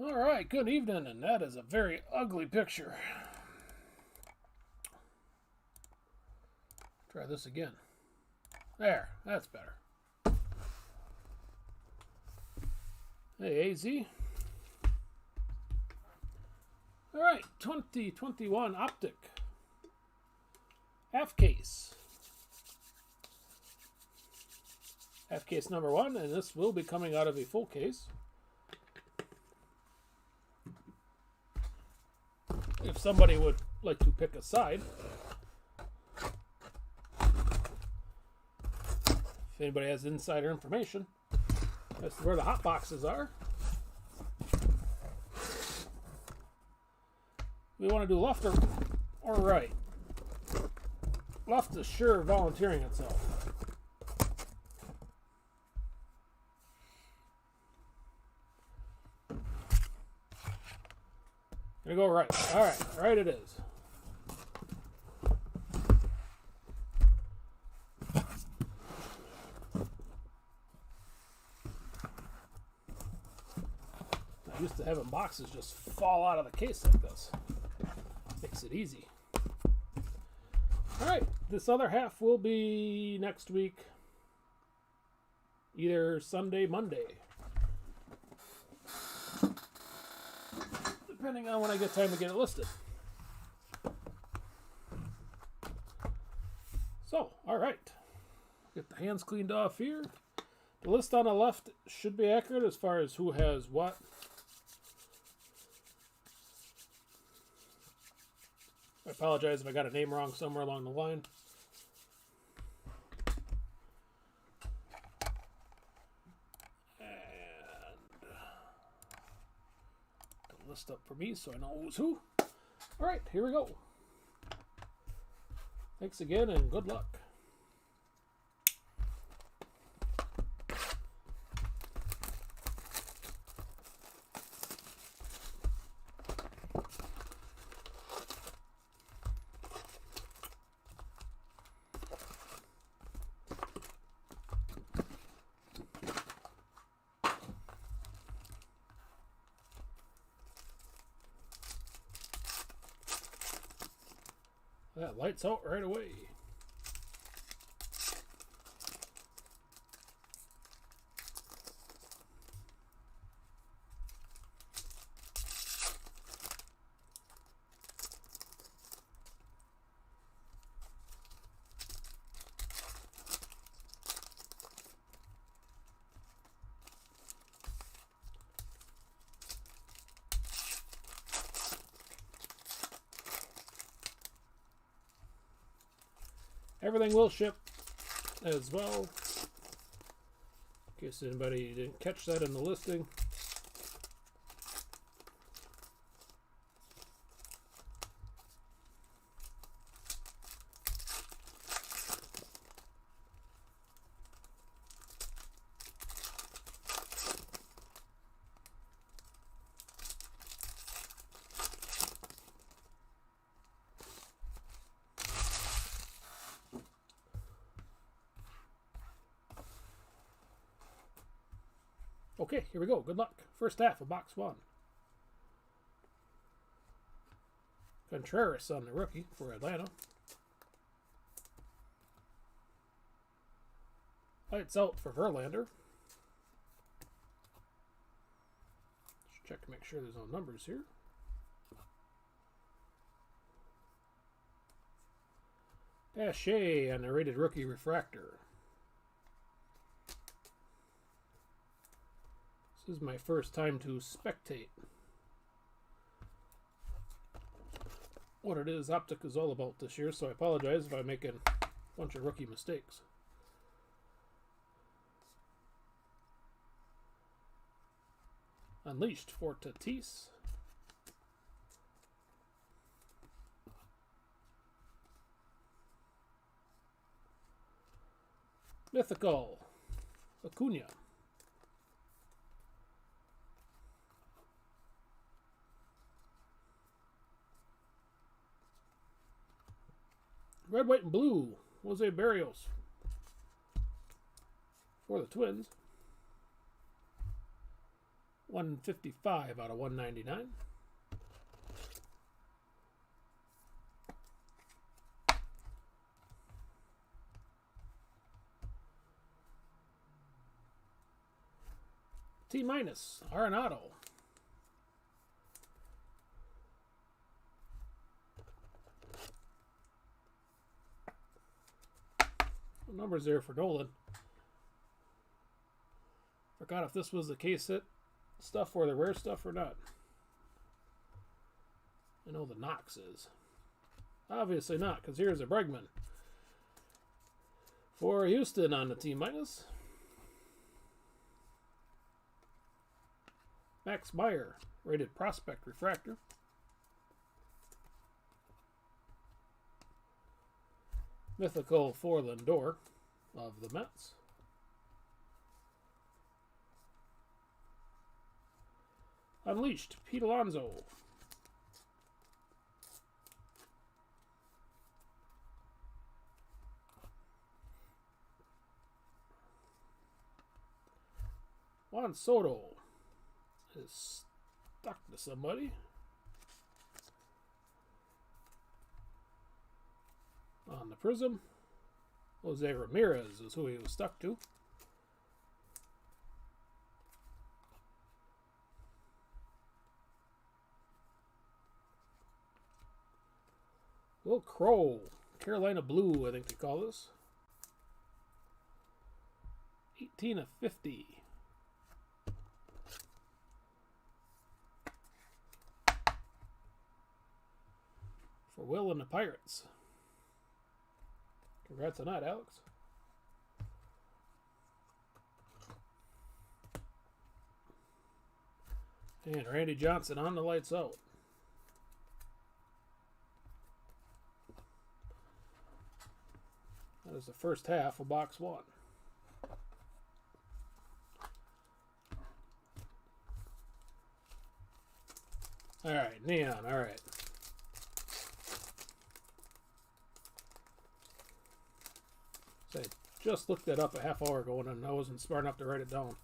All right, good evening, and that is a very ugly picture. Try this again. There, that's better. Hey, AZ. All right, 2021 Optic. Half case. Half case number 1, and this will be coming out of a full case. If somebody would like to pick a side. If anybody has insider information as to where the hot boxes are. We want to do left or right. Left is sure volunteering itself. Gonna go right. All right, right it is. I used to having boxes just fall out of the case like this. Makes it easy. All right, this other half will be next week, either Sunday, Monday. Depending on when I get time to get it listed. So, all right. Get the hands cleaned off here. The list on the left should be accurate as far as who has what. I apologize if I got a name wrong somewhere along the line. List up for me so I know who's who. All right, here we go. Thanks again and good luck. That lights out right away. Everything will ship as well. In case anybody didn't catch that in the listing. Okay, here we go. Good luck. First half of box 1. Contreras on the rookie for Atlanta. Lights out for Verlander. Just check to make sure there's no numbers here. Pache on the rated rookie refractor. This is my first time to spectate what it is Optic is all about this year, so I apologize if I'm making a bunch of rookie mistakes. Unleashed for Tatis. Mythical Acuna. Red, white, and blue. Jose Barrios for the Twins. 155 out of 199. T minus Arenado. Numbers there for Nolan. Forgot if this was the case hit stuff or the rare stuff or not. I know the Knox is. Obviously not, because here's a Bregman. For Houston on the T minus. Max Meyer, rated prospect refractor. Mythical for Lindor of the Mets. Unleashed, Pete Alonso. Juan Soto is stuck to somebody. On the Prism, Jose Ramirez is who he was stuck to. Will Crow, Carolina Blue, I think they call this. 18 of 50. For Will and the Pirates. Congrats on that, Alex. And Randy Johnson on the lights out. That is the first half of box 1. All right, Neon, all right. So I just looked that up a half hour ago and I wasn't smart enough to write it down.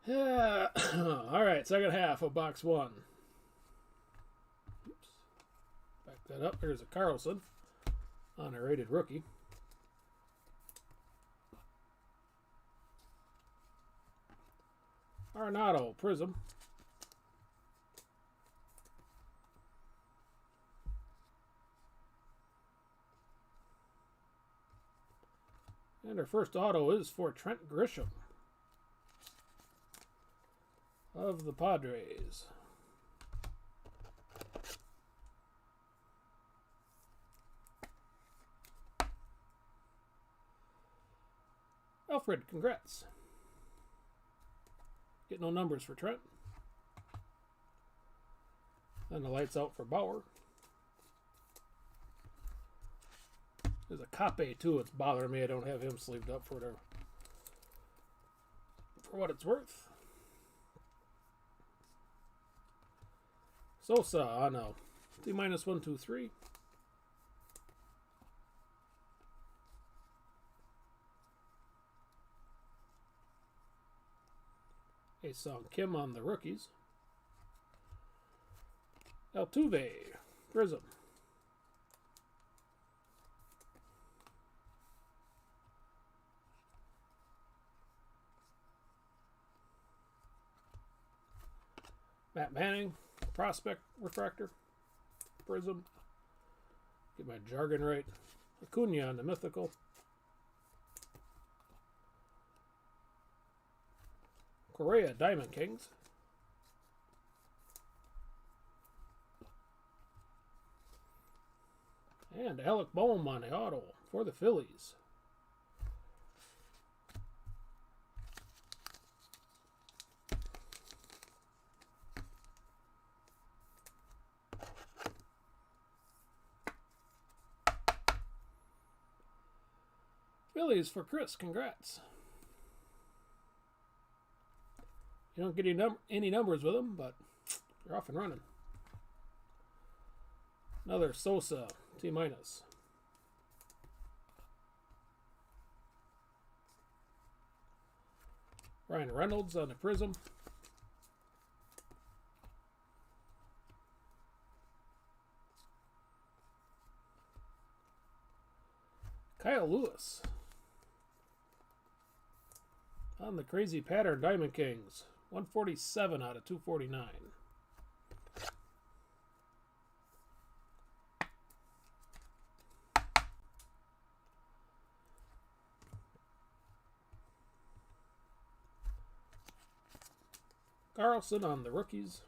Yeah. All right, second half of box 1. Oops. Back that up. There's a Carlson on a rated rookie. Arenado, Prism. And our first auto is for Trent Grisham of the Padres. Alfred, congrats. Get no numbers for Trent. And the lights out for Bauer. There's a Cape too. It's bothering me I don't have him sleeved up for what it's worth. Sosa, I know. T minus 1, 2, 3. A-Song Kim on the rookies. Altuve, Prism. Matt Manning, Prospect Refractor. Prism. Get my jargon right. Acuna on the Mythical. Correa Diamond Kings. And Alec Boehm on the auto for the Phillies. Phillies for Chris, congrats. You don't get any numbers with them, but you're off and running. Another Sosa, T-. Ryan Reynolds on the Prism. Kyle Lewis on the Crazy Pattern Diamond Kings. 147 out of 249. Carlson on the rookies.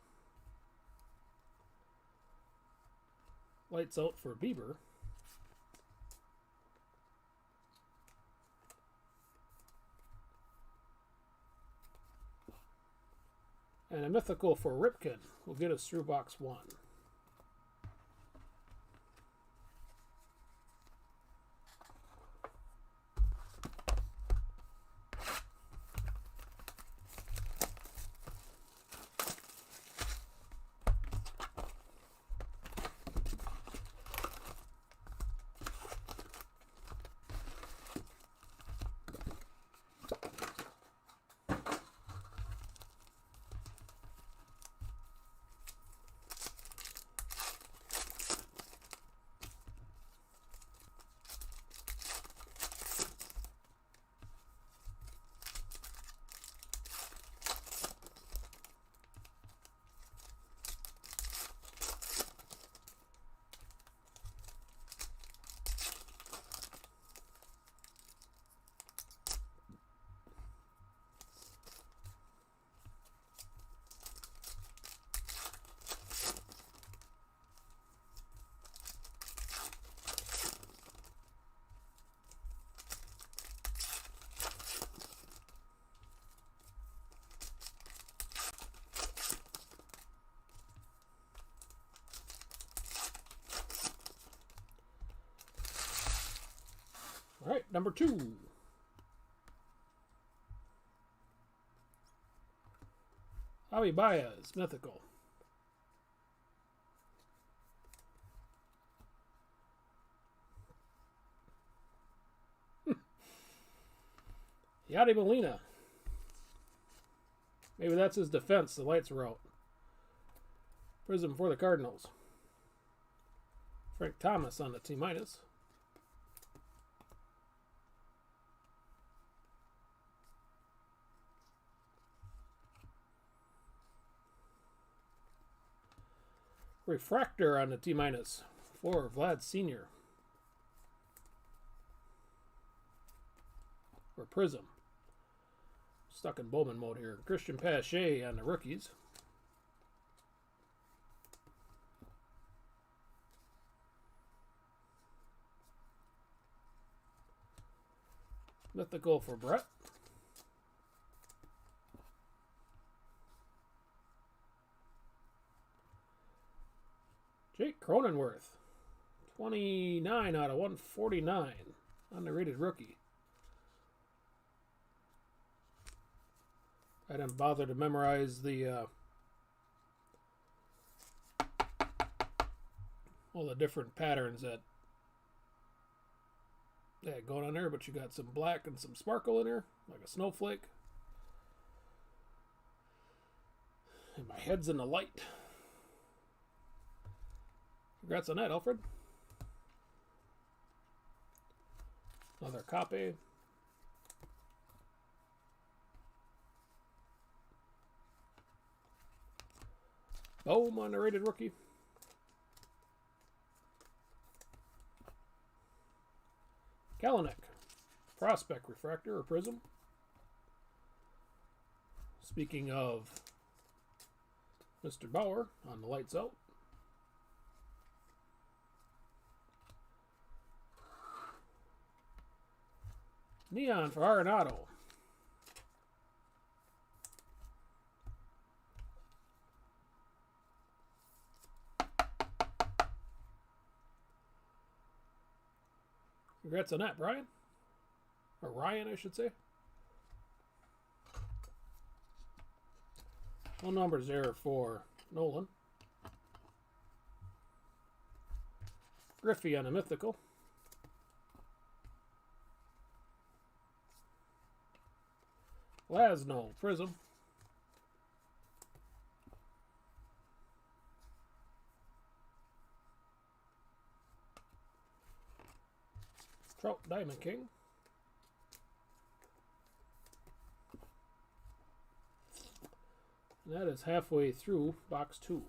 Lights out for Bieber. And a Mythical for Ripken will get us through box 1. All right, number 2. Javi Baez, Mythical. Yadi Molina. Maybe that's his defense. The lights were out. Prism for the Cardinals. Frank Thomas on the T-. Refractor on the T- for Vlad Sr. Or Prism. Stuck in Bowman mode here. Christian Pache on the rookies. Mythical for Brett. Jake Cronenworth, 29 out of 149, underrated rookie. I didn't bother to memorize the all the different patterns that going on there, but you got some black and some sparkle in there, like a snowflake. And my head's in the light. Congrats on that, Alfred. Another copy. Bohm on the rated rookie. Kalanick, prospect refractor or prism. Speaking of Mr. Bauer on the lights out. Neon for Arenado. Congrats on that, Brian. Or Ryan, I should say. No numbers there for Nolan. Griffey on a mythical. Lasno, prism. Trout, Diamond King. And that is halfway through box 2.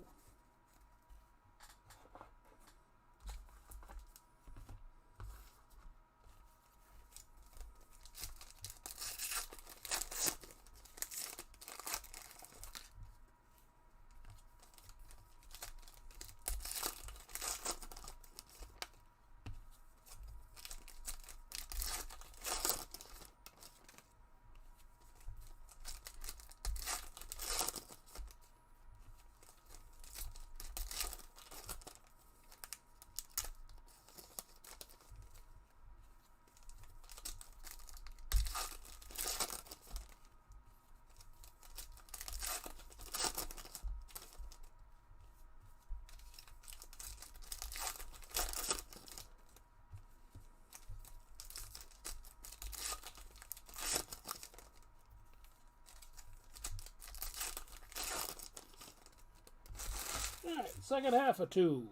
Alright, second half of 2.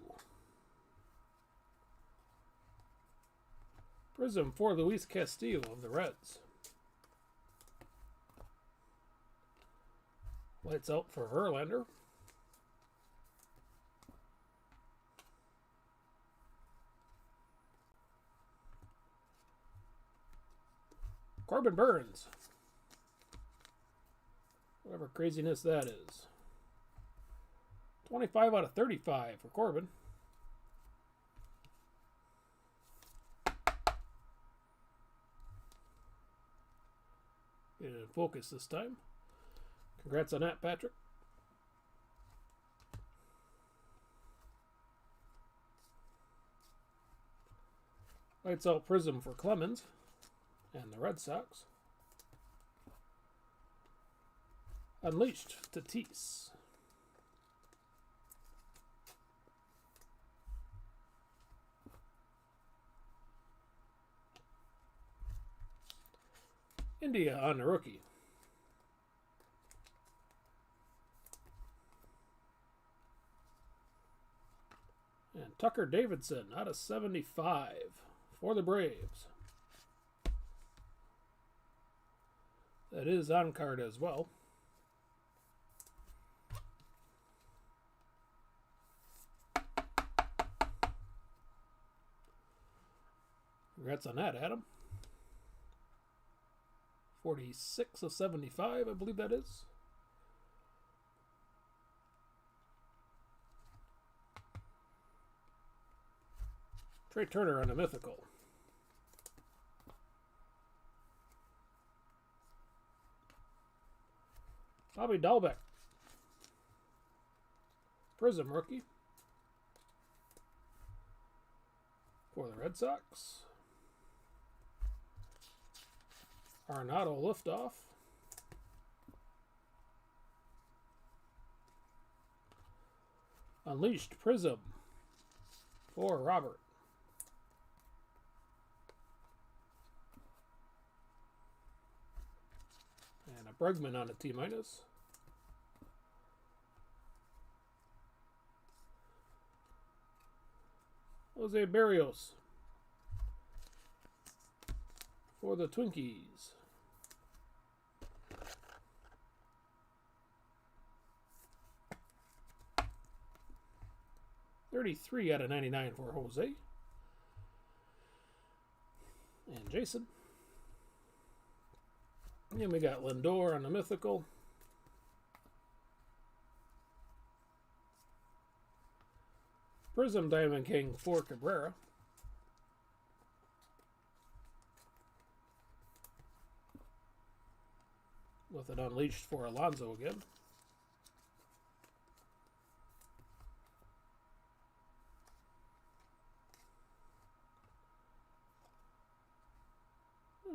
Prism for Luis Castillo of the Reds. Lights out for Verlander. Corbin Burns. Whatever craziness that is. 25 out of 35 for Corbin. Get it in focus this time. Congrats on that, Patrick. Lights out prism for Clemens and the Red Sox. Unleashed Tatis. India on the rookie. And Tucker Davidson out of 75 for the Braves. That is on card as well. Congrats on that, Adam. 46 of 75, I believe that is. Trey Turner on a mythical. Bobby Dahlbeck. Prism rookie. For the Red Sox. Arenado liftoff. Unleashed prism for Robert. And a Bregman on a T-. Jose Barrios for the Twinkies. 33 out of 99 for Jose. And Jason. And we got Lindor on the Mythical. Prism Diamond King for Cabrera. With it unleashed for Alonso again.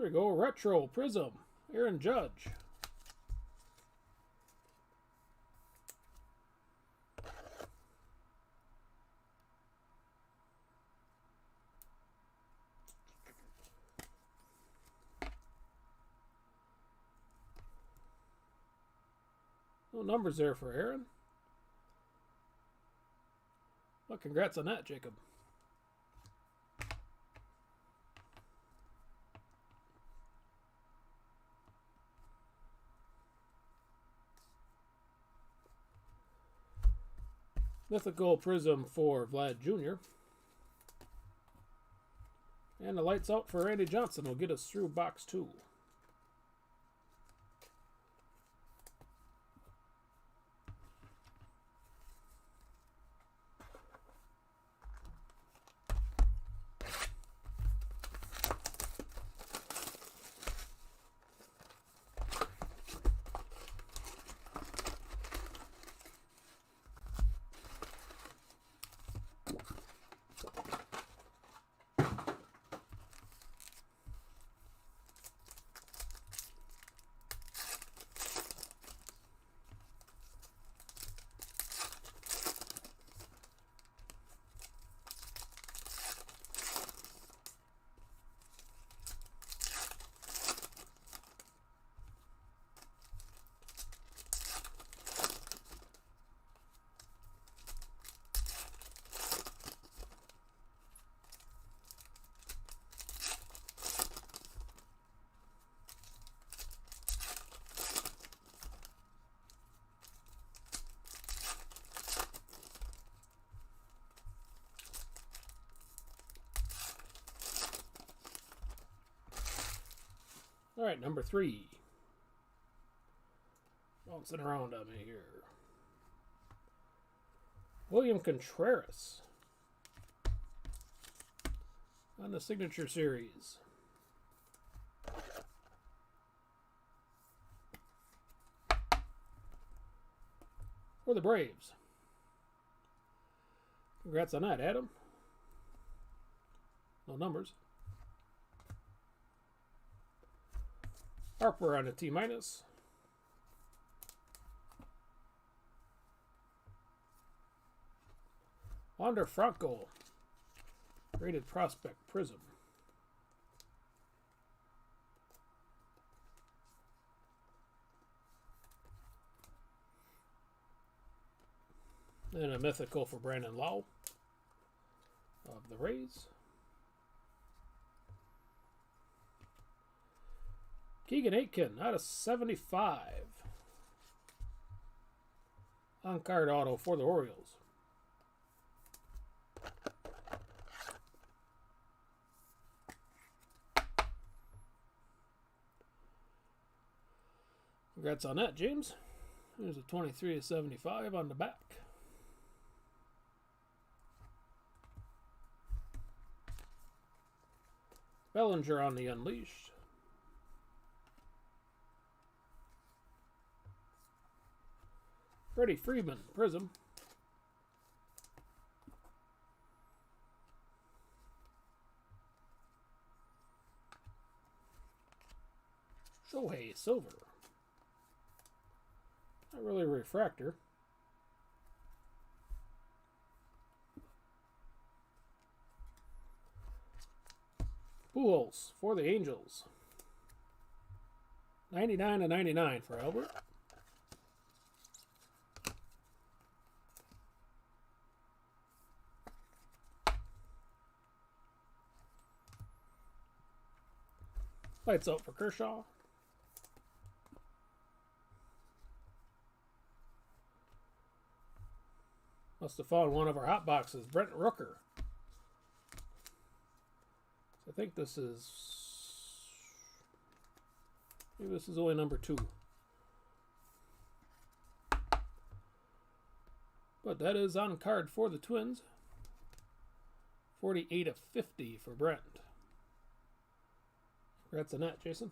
There we go, Retro Prism, Aaron Judge. No numbers there for Aaron. Well, congrats on that, Jacob. Mythical Prism for Vlad Jr. And the lights out for Randy Johnson will get us through box 2. All right, number 3. Bouncing around on me here. William Contreras on the Signature Series. For the Braves. Congrats on that, Adam. No numbers. Harper on a T-. Wander Franco, Rated Prospect Prism. And a Mythical for Brandon Lowe of the Rays. Keegan Aitken out of 75. On-card auto for the Orioles. Congrats on that, James. There's a 23 of 75 on the back. Bellinger on the Unleashed. Freddie Freeman, Prism. Shohei, Silver. Not really a refractor. Pujols for the Angels. 99 of 99 for Albert. Lights out for Kershaw. Must have found one of our hot boxes. Brent Rooker. I think this is... maybe this is only number 2. But that is on card for the Twins. 48 of 50 for Brent. Congrats on that, Jason.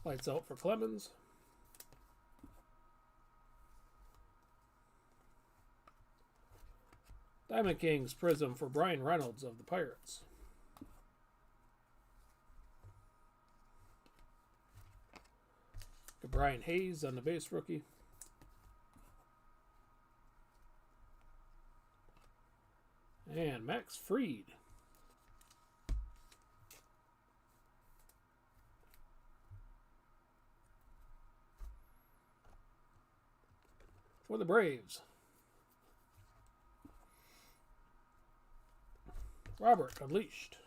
Lights out for Clemens. Diamond Kings Prism for Brian Reynolds of the Pirates. Brian Hayes on the base rookie. And Max Fried. For the Braves. Robert Unleashed.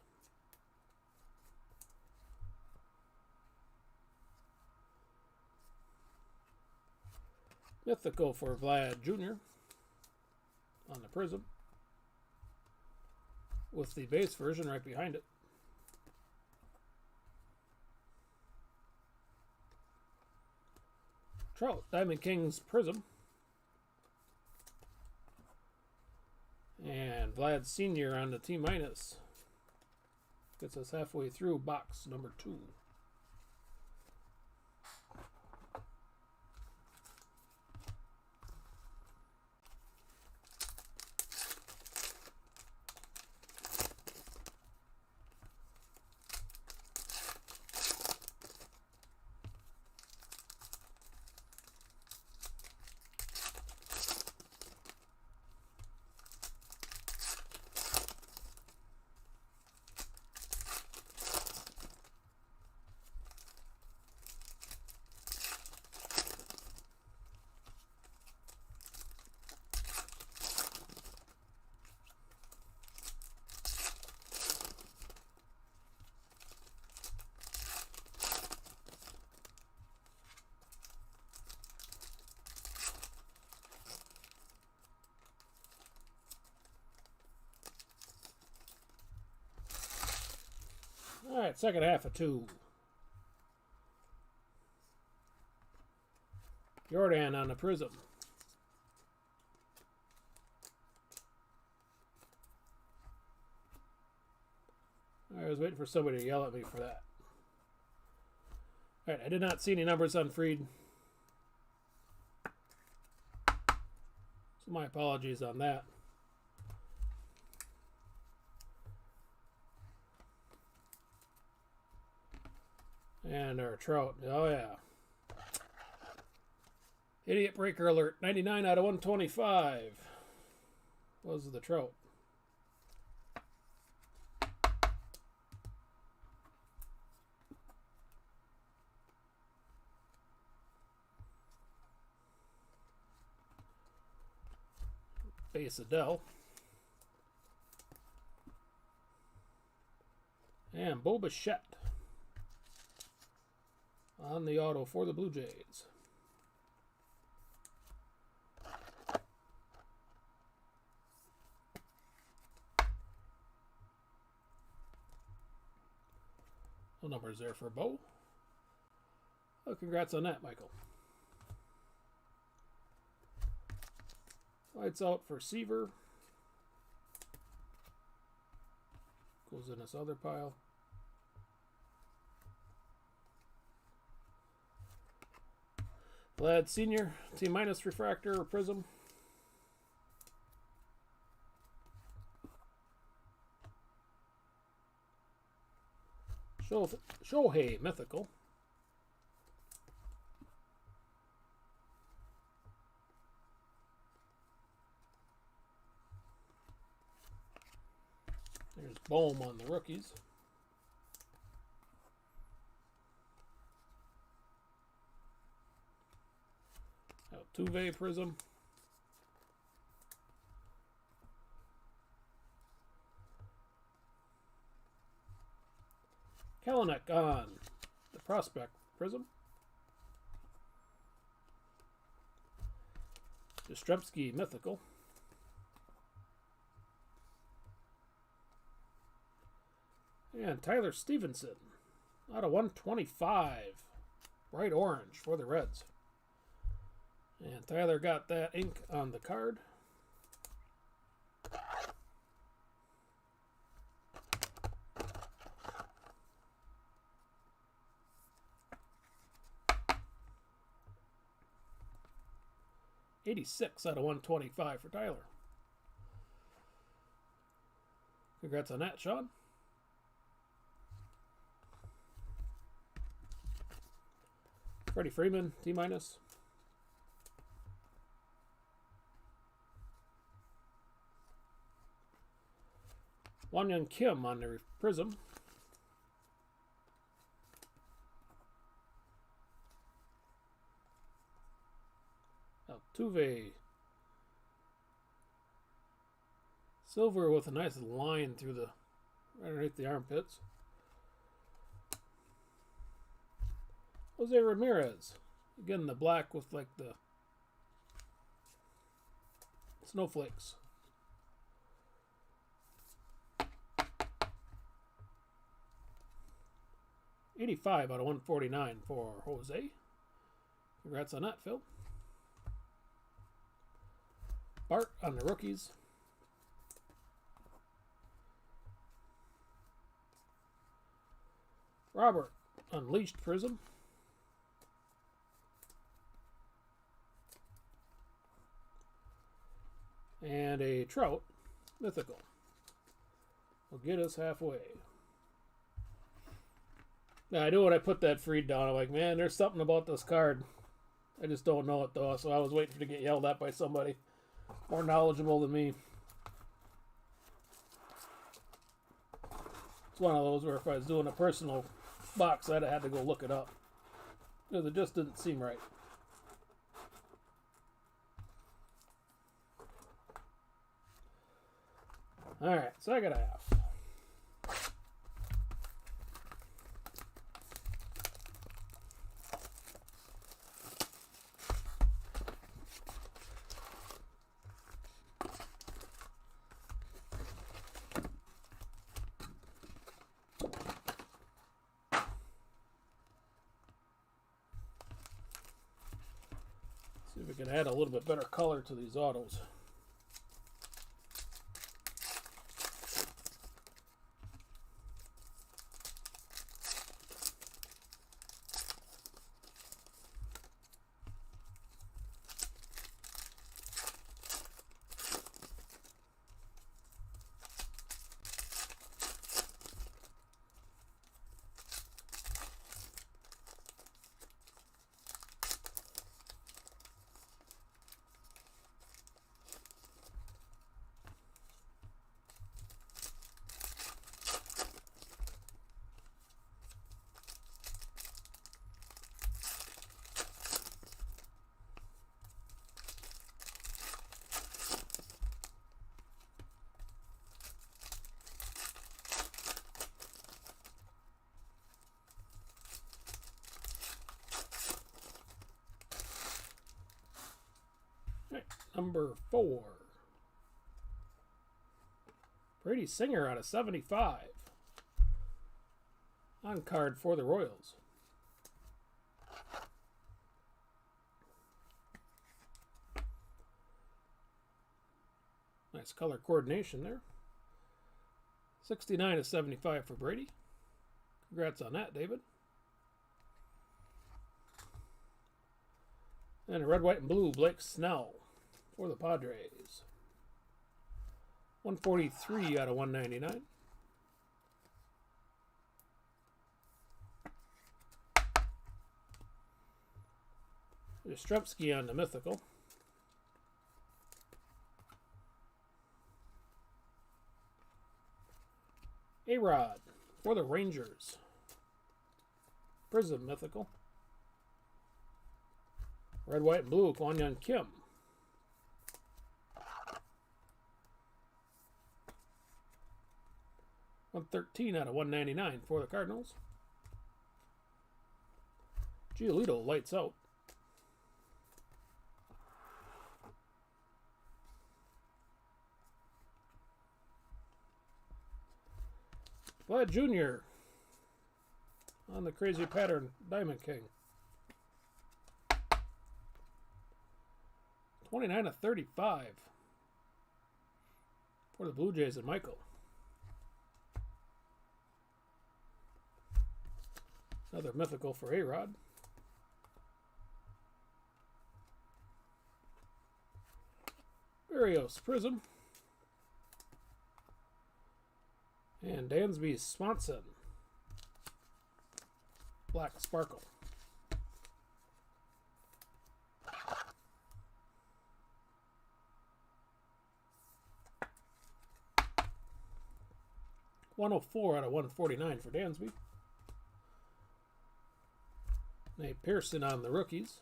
Mythical for Vlad Jr. on the Prism. With the base version right behind it. Trout, Diamond Kings Prism. And Vlad Sr. on the T-. Gets us halfway through box number 2. All right, second half of 2. Jordan on the Prism. I was waiting for somebody to yell at me for that. All right, I did not see any numbers on Fried. So my apologies on that. And our Trout. Oh, yeah. Idiot Breaker Alert. 99 out of 125 was the Trout. Base Adele. And Bo Bichette on the auto for the Blue Jays. No numbers there for Bo. Oh, congrats on that, Michael. Lights out for Seaver. Goes in this other pile. Vlad Sr. T- refractor or Prism. Shohei Mythical. There's Bohm on the rookies. Altuve Prism. Kalanick on the Prospect Prism. Yastrzemski Mythical. And Tyler Stevenson out of 125. Bright orange for the Reds. And Tyler got that ink on the card. '86 out of 125 for Tyler. Congrats on that, Sean. Freddie Freeman, T-. Won-Young Kim on the Prism. Altuve. Silver with a nice line through the right underneath the armpits. Jose Ramirez. Again, the black with like the snowflakes. '85 out of 149 for Jose. Congrats on that, Phil. Bart on the rookies. Robert, Unleashed Prism. And a Trout Mythical. Will get us halfway. Now, I knew when I put that Freed down, I'm like, man, there's something about this card. I just don't know it, though, so I was waiting to get yelled at by somebody more knowledgeable than me. It's one of those where if I was doing a personal box, I'd have had to go look it up. Because it just didn't seem right. Alright, second half. See if we can add a little bit better color to these autos. Number 4. Brady Singer out of 75. On card for the Royals. Nice color coordination there. 69 of 75 for Brady. Congrats on that, David. And a red, white, and blue Blake Snell for the Padres. 143 out of 199. Yastrzemski on the Mythical. A-Rod for the Rangers. Prism Mythical. Red, white, and blue Won-Young Kim. $113 out of 199 for the Cardinals. Giolito lights out. Vlad Jr. on the crazy pattern Diamond King. 29/35 for the Blue Jays and Michael. Another mythical for A-Rod. Barrios Prism. And Dansby Swanson. Black Sparkle. (104/149) for Dansby. Nate Pearson on the rookies.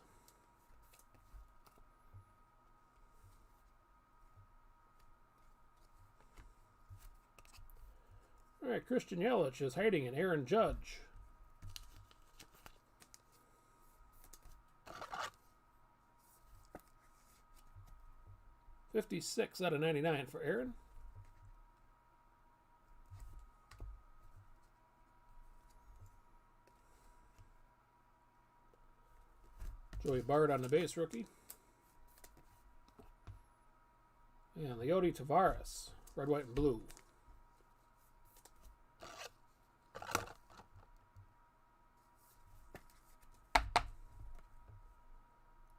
All right, Christian Yelich is hiding in Aaron Judge. (56/99) for Aaron. Joey Bard on the base rookie. And Leody Taveras, red, white, and blue.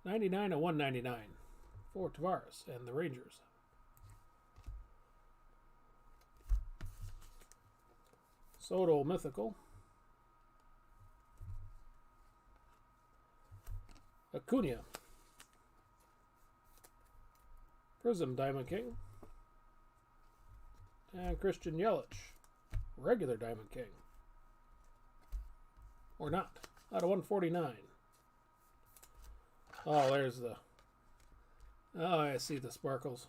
(99/199) for Taveras and the Rangers. Soto Mythical. Acuna. Prism Diamond King. And Christian Yelich. Regular Diamond King. Or not. (149). Oh, there's the... Oh, I see the sparkles.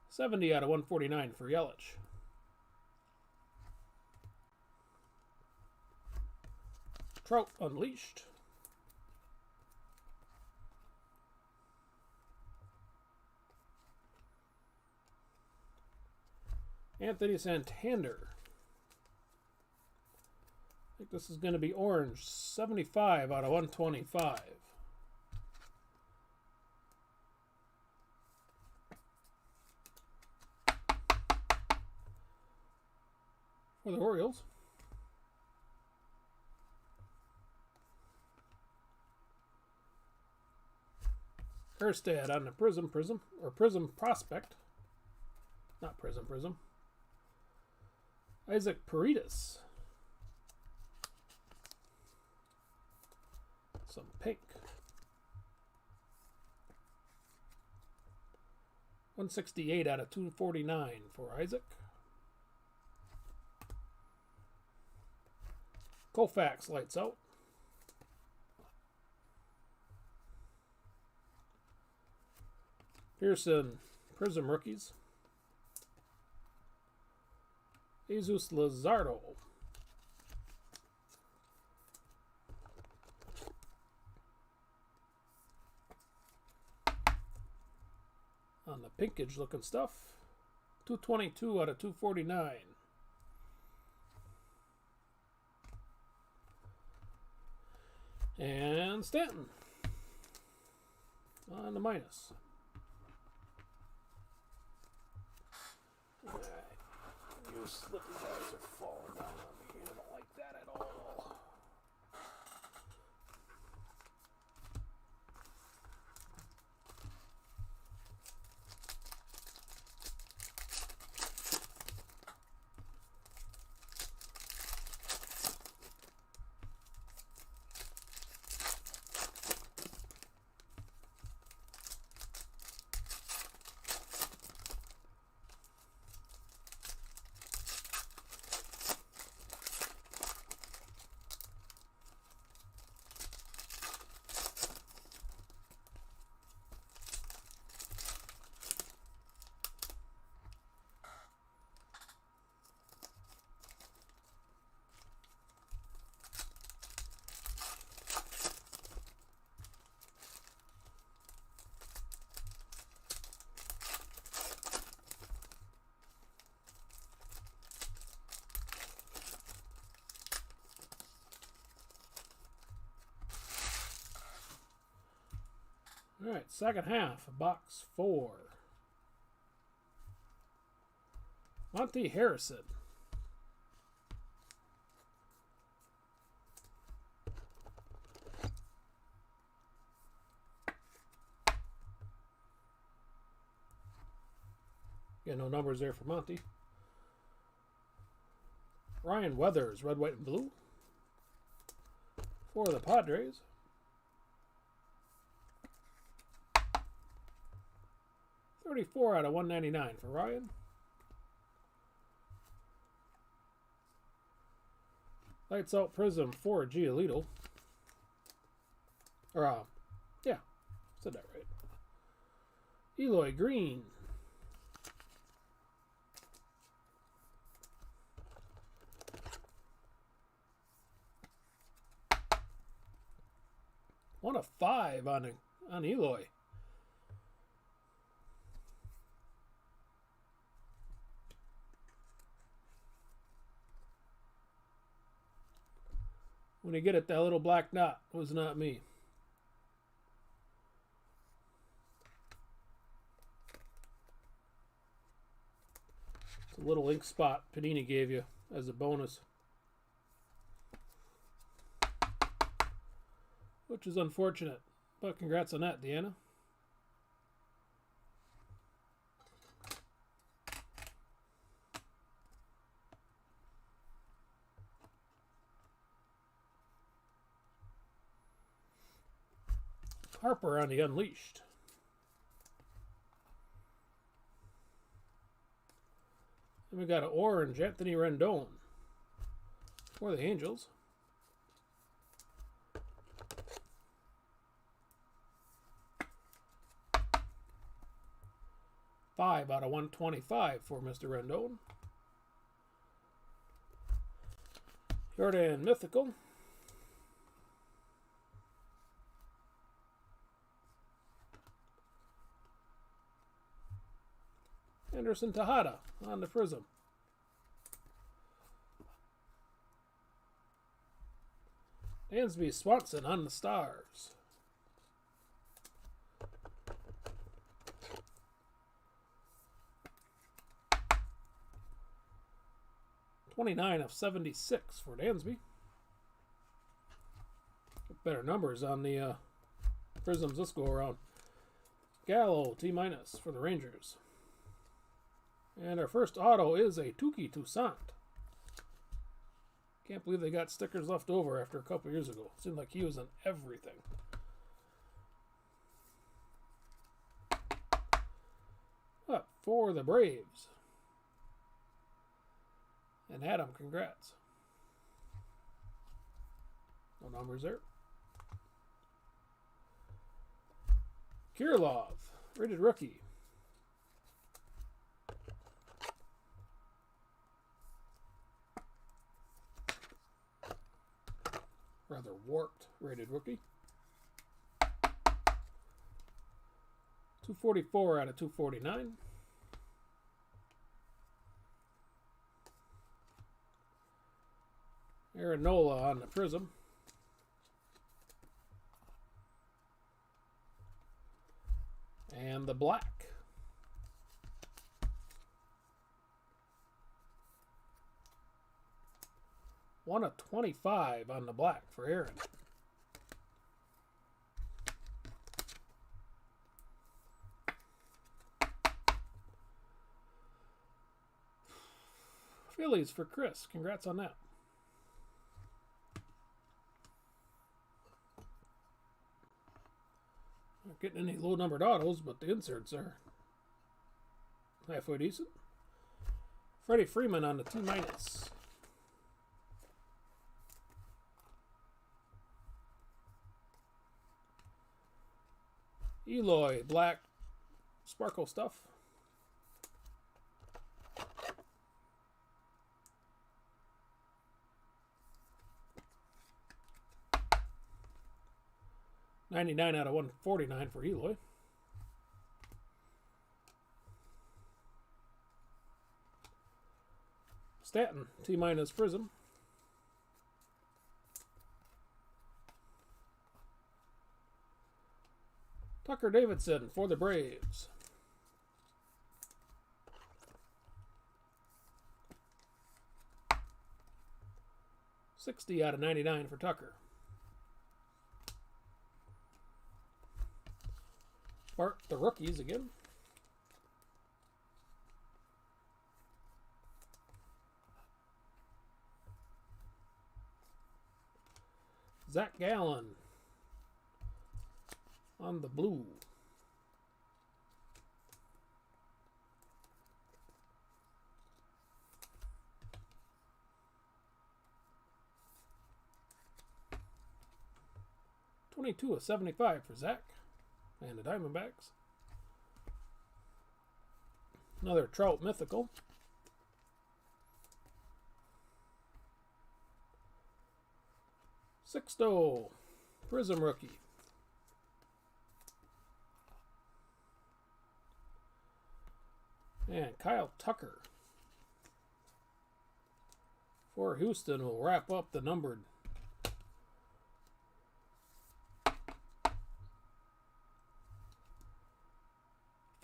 70/149 for Yelich. Trout Unleashed. Anthony Santander. I think this is going to be orange. 75/125. For the Orioles. Erstad on the Prism Prospect. Not Prism. Isaac Paredes. Some pink. 168/249 for Isaac. Koufax lights out. Pearson Prism rookies. Jesus Luzardo. On the pinkage looking stuff. 222/249. And Stanton on the minus. Alright. You slippy guys are falling down on me. I don't like that at all. All right, second half, box 4. Monty Harrison. Yeah, no numbers there for Monty. Ryan Weathers, red, white, and blue. For the Padres. $34 out of $199 for Ryan. Lights out prism for Giolito. Or, yeah, said that right. Eloy Green. One of 5 on Eloy. When you get it, that little black dot was not me. It's a little ink spot Panini gave you as a bonus. Which is unfortunate. But congrats on that, Deanna. Harper on the Unleashed. And we got an orange Anthony Rendon for the Angels. $5 out of $125 for Mr. Rendon. Jordan Mythical. Anderson Tejada on the prism. Dansby Swanson on the stars. $29 of $76 for Dansby. Better numbers on the prisms this go around. Gallo T- for the Rangers. And our first auto is a Tuki Toussaint. Can't believe they got stickers left over after a couple years ago. Seemed like he was in everything. Up for the Braves. And Adam, congrats. No numbers there. Kirilov, rated rookie. Rather warped rated rookie. 244 out of 249. Aaron Nola on the prism. And the black. One of 25 on the black for Aaron. Phillies for Chris. Congrats on that. Not getting any low numbered autos, but the inserts are halfway decent. Freddie Freeman on the T-. Eloy, black sparkle stuff. $99 out of $149 for Eloy. Stanton, T- prism. Tucker Davidson for the Braves. /99 for Tucker. Bart, the rookies again. Zach Gallen on the blue. /75 for Zach and the Diamondbacks. Another Trout Mythical. Sixto Prism Rookie. And Kyle Tucker for Houston will wrap up the numbered.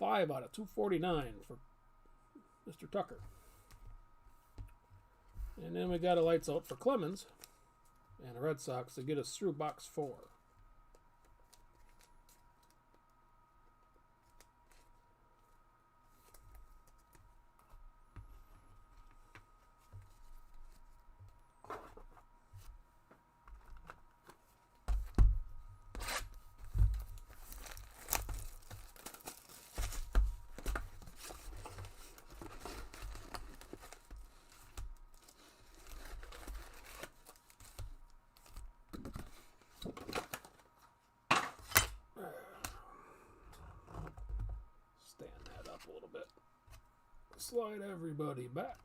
/5 out of 249 for Mr. Tucker. And then we got a lights out for Clemens and the Red Sox to get us through box 4. A little bit. Slide everybody back.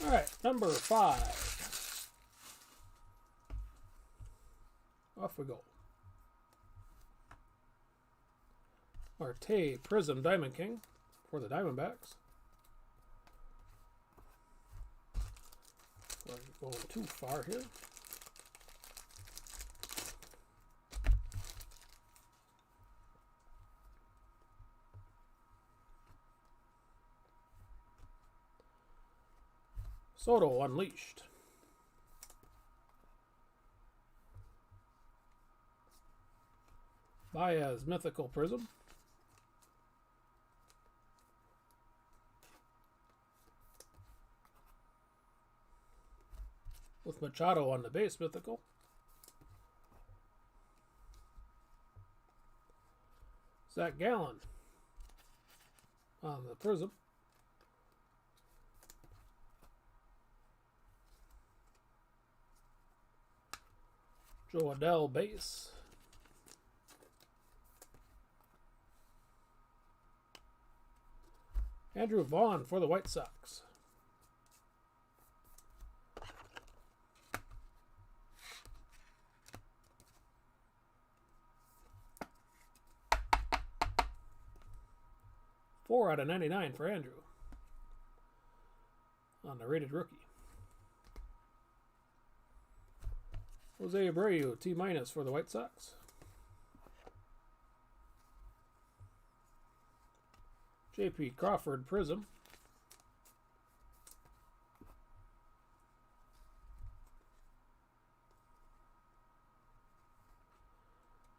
All right, number 5. Off we go. Marte Prism Diamond King for the Diamondbacks. We're going too far here. Soto Unleashed. Baez Mythical Prism. With Machado on the base Mythical. Zach Gallen on the Prism. Joe Adele base. Andrew Vaughn for the White Sox. /99 for Andrew on the rated rookie. Jose Abreu, T- for the White Sox. J.P. Crawford, Prism.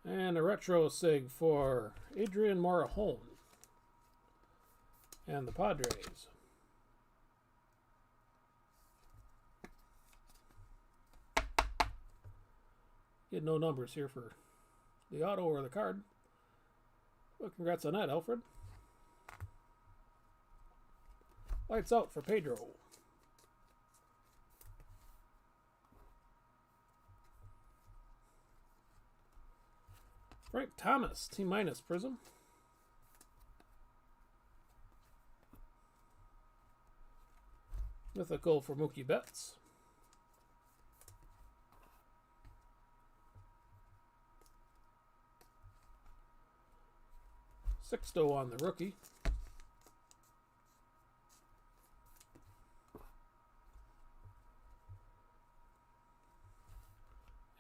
And a retro sig for Adrian Morejon and the Padres. Get no numbers here for the auto or the card. Well, congrats on that, Alfred. Lights out for Pedro. Frank Thomas, T- Prism. Mythical for Mookie Betts. Sixto on the rookie.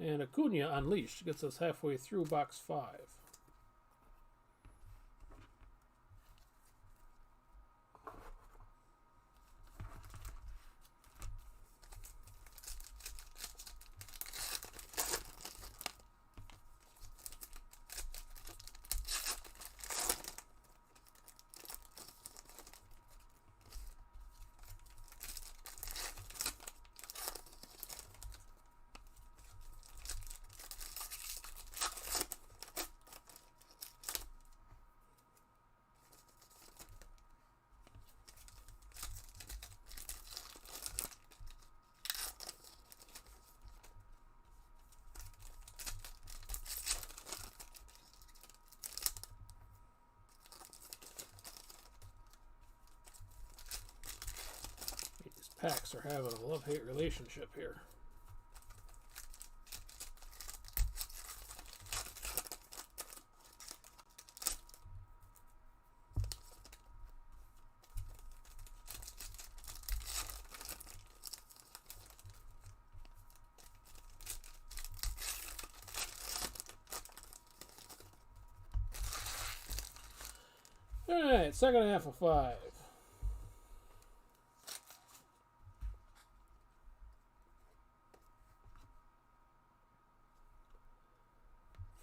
And Acuna Unleashed gets us halfway through box 5. Packs are having a love-hate relationship here. All right, second half of 5.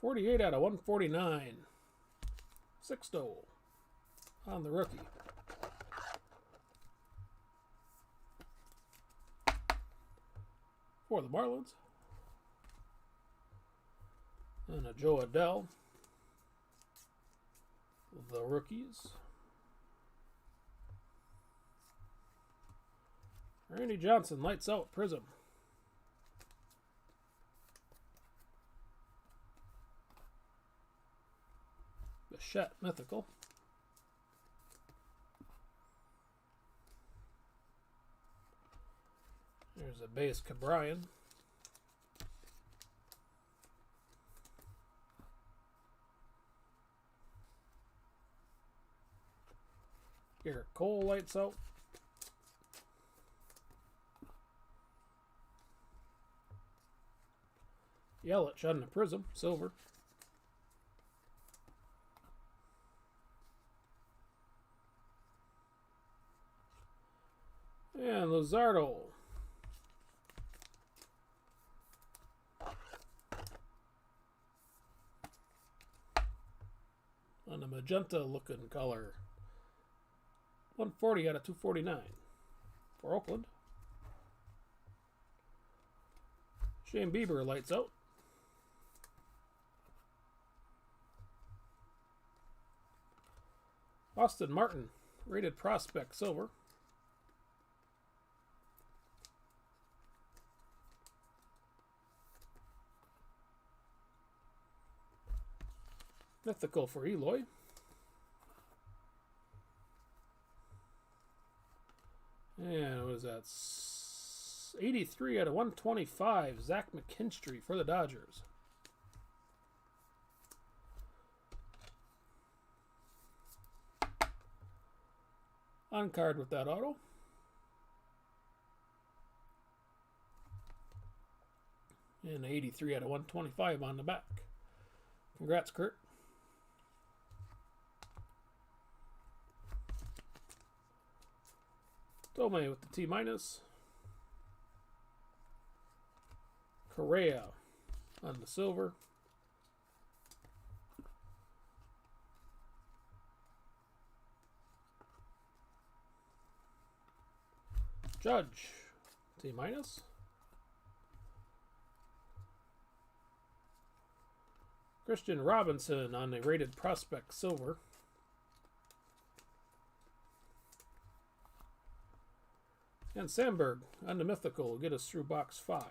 .48 out of 149. Sixto on the rookie. For the Marlins. And a Joe Adell. The rookies. Randy Johnson, lights out, Prism. Bichette, mythical. There's a base Cabrian. Garrett Cole, lights out. Yelich on the Prism, silver. And Luzardo. On a magenta looking color. 140 out of 249 for Oakland. Shane Bieber, lights out. Austin Martin, rated prospect, silver. Mythical for Eloy. And what is that? 83 out of 125. Zach McKinstry for the Dodgers. On card with that auto. And 83 out of 125 on the back. Congrats, Kurt. Tomei with the T-. Correa on the silver. Judge, T minus. Christian Robinson on the rated prospect silver. And Sandberg on the mythical will get us through box 5.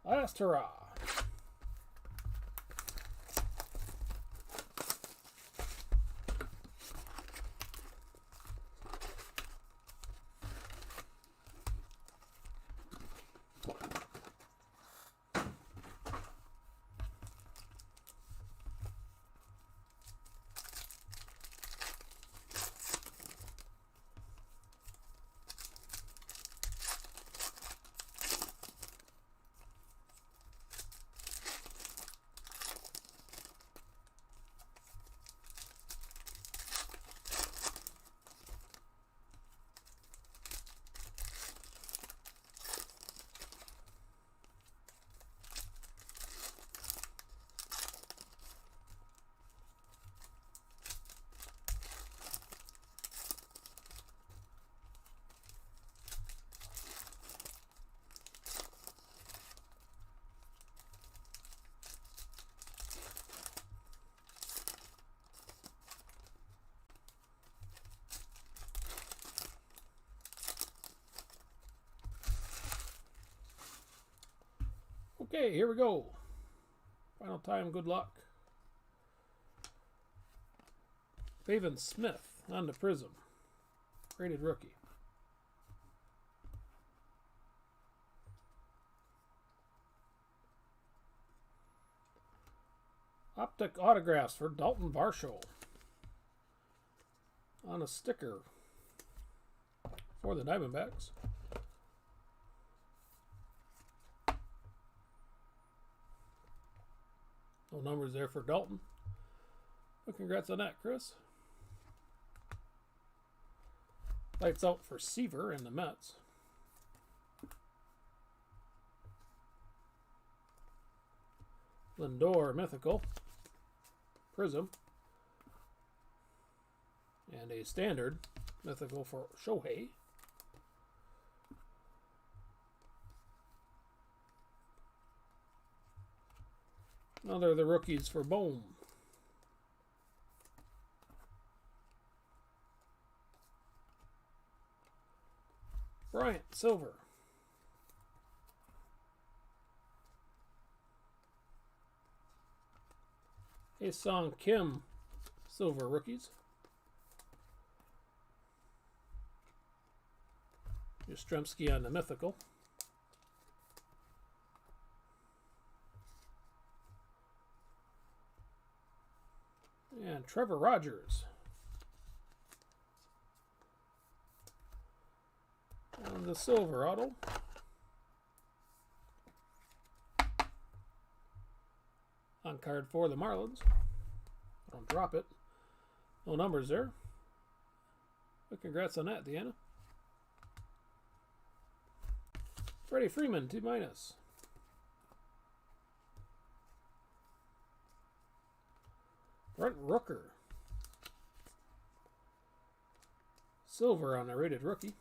Last hurrah. Okay, here we go. Final time, good luck. Faven Smith on the Prism. Rated rookie. Optic autographs for Dalton Varsho. On a sticker for the Diamondbacks. No numbers there for Dalton. Well, congrats on that, Chris. Lights out for Seaver and the Mets. Lindor mythical. Prism. And a standard mythical for Shohei. Now they're the rookies for Bohm. Bryant, silver. Aesong Kim, silver rookies. Yastrzemski on the mythical. And Trevor Rogers. On the silver auto. On card for the Marlins. Don't drop it. No numbers there. But congrats on that, Deanna. Freddie Freeman, T minus. Brent Rooker. Silver on the rated rookie.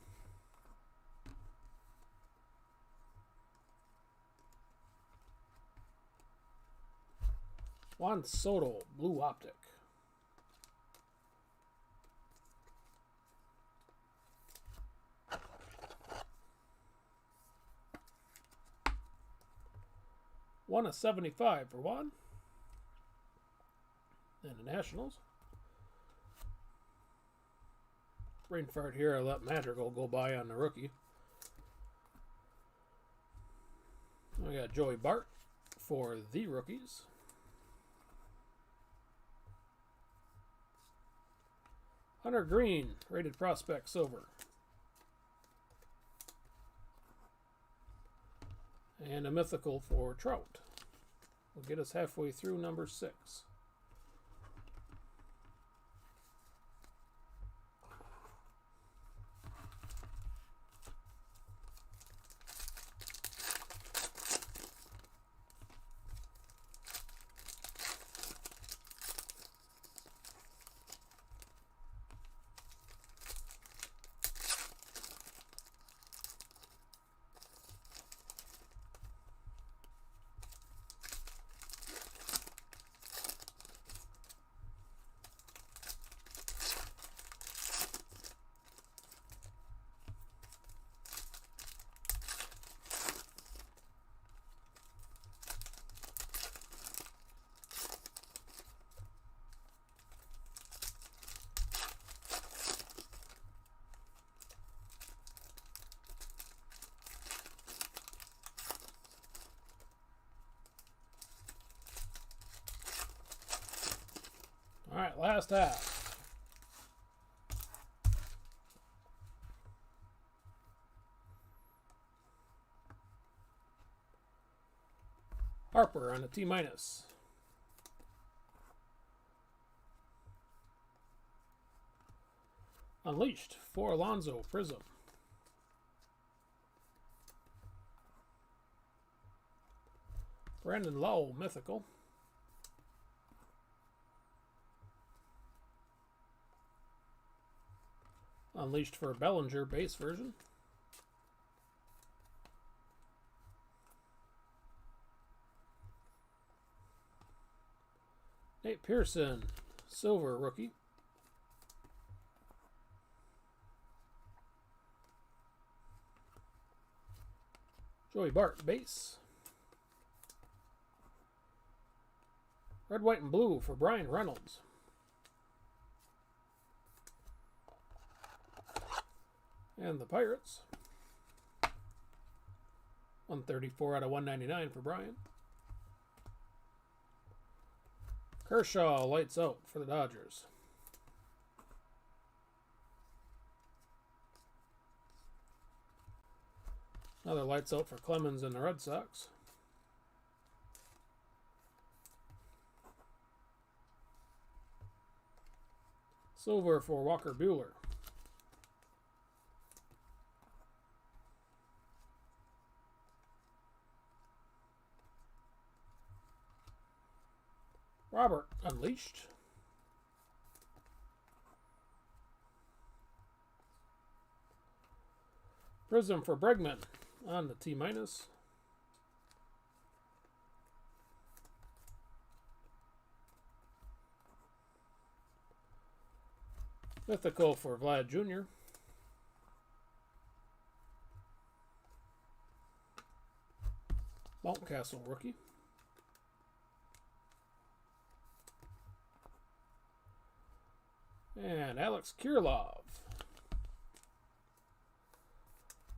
Juan Soto, blue optic. One of 75 for Juan. And the Nationals. Brain fart here, I let Madrigal go by on the rookie. We got Joey Bart for the rookies. Hunter Green, rated prospect silver. And a mythical for Trout. Will get us halfway through number 6. last half. Harper on a T-. Unleashed for Alonso Prism. Brandon Lowe Mythical. Unleashed for Bellinger base version. Nate Pearson Silver rookie. Joey Bart base. Red, white, and blue for Brian Reynolds. And the Pirates. 134 out of 199 for Brian. Kershaw lights out for the Dodgers. Another lights out for Clemens and the Red Sox. Silver for Walker Buehler. Robert Unleashed. Prism for Bregman on the T-. Mythical for Vlad Jr. Mountcastle rookie. And Alex Kirilov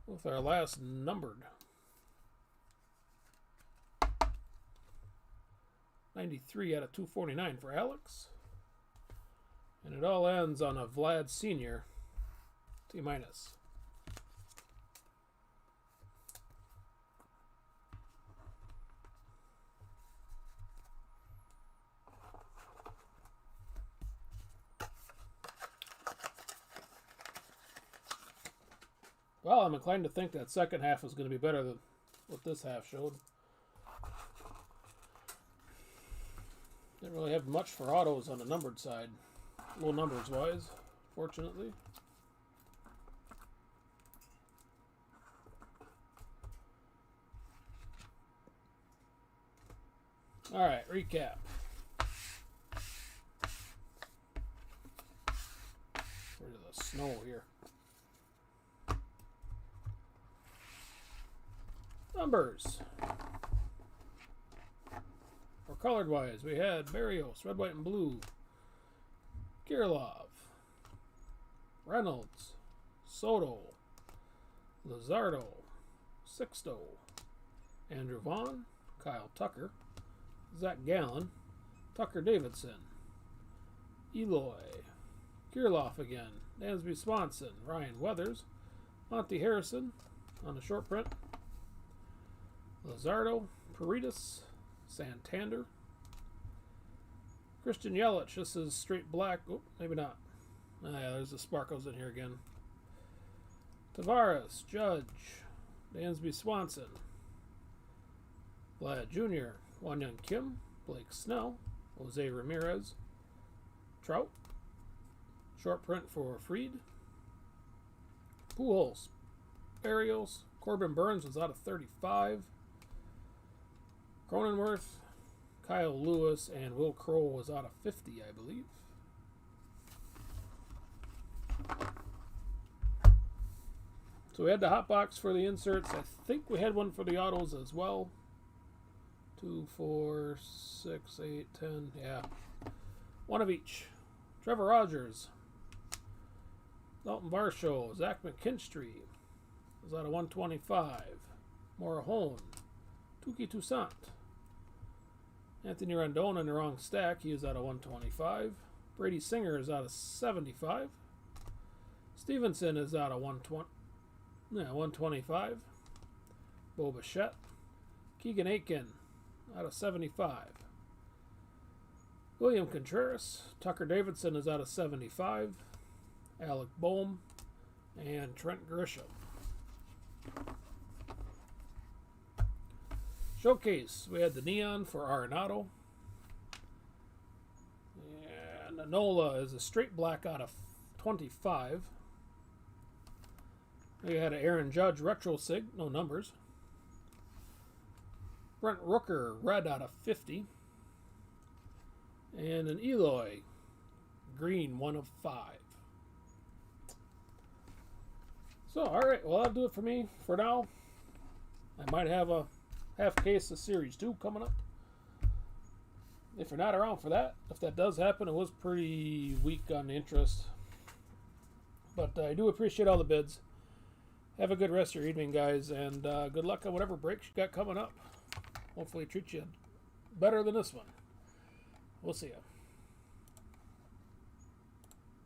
with our last numbered 93 out of 249 for Alex. And it all ends on a Vlad Sr. T-. Well, I'm inclined to think that second half is going to be better than what this half showed. Didn't really have much for autos on the numbered side, low numbers wise, fortunately. All right, recap. Rid of the snow here. Numbers. For colored wise, we had Barrios, red, white, and blue. Kirilov, Reynolds, Soto, Luzardo, Sixto, Andrew Vaughn, Kyle Tucker, Zach Gallen, Tucker Davidson, Eloy, Kirilov again, Dansby Swanson, Ryan Weathers, Monty Harrison on the short print, Luzardo, Paredes, Santander, Christian Yelich. This is straight black. Oh, maybe not. Ah, yeah, there's the sparkles in here again. Tavares, Judge, Dansby Swanson, Vlad Jr., Wanyang Kim, Blake Snell, Jose Ramirez, Trout, short print for Fried, Pujols, Barrios, Corbin Burns was out of 35, Cronenworth, Kyle Lewis, and Will Crow was out of 50, I believe. So we had the hot box for the inserts. I think we had one for the autos as well. 2, 4, 6, 8, 10. Yeah. One of each. Trevor Rogers. Dalton Varsho. Zach McKinstry was out of 125. Morahone. Tuki Toussaint. Anthony Rendon in the wrong stack. He is out of 125. Brady Singer is out of 75. Stevenson is out of 120. Yeah, 125. Bo Bichette. Keegan Aitken out of 75. William Contreras. Tucker Davidson is out of 75. Alec Boehm. And Trent Grisham. Showcase. We had the Neon for Arenado. And Nola is a straight black out of 25. We had an Aaron Judge Retro Sig. No numbers. Brent Rooker red out of 50. And an Eloy green 1 of 5. So, alright, well, that'll do it for me for now. I might have a half case of Series 2 coming up. If you're not around for that, if that does happen, it was pretty weak on interest. But I do appreciate all the bids. Have a good rest of your evening, guys, and good luck on whatever breaks you got coming up. Hopefully treat you better than this one. We'll see you.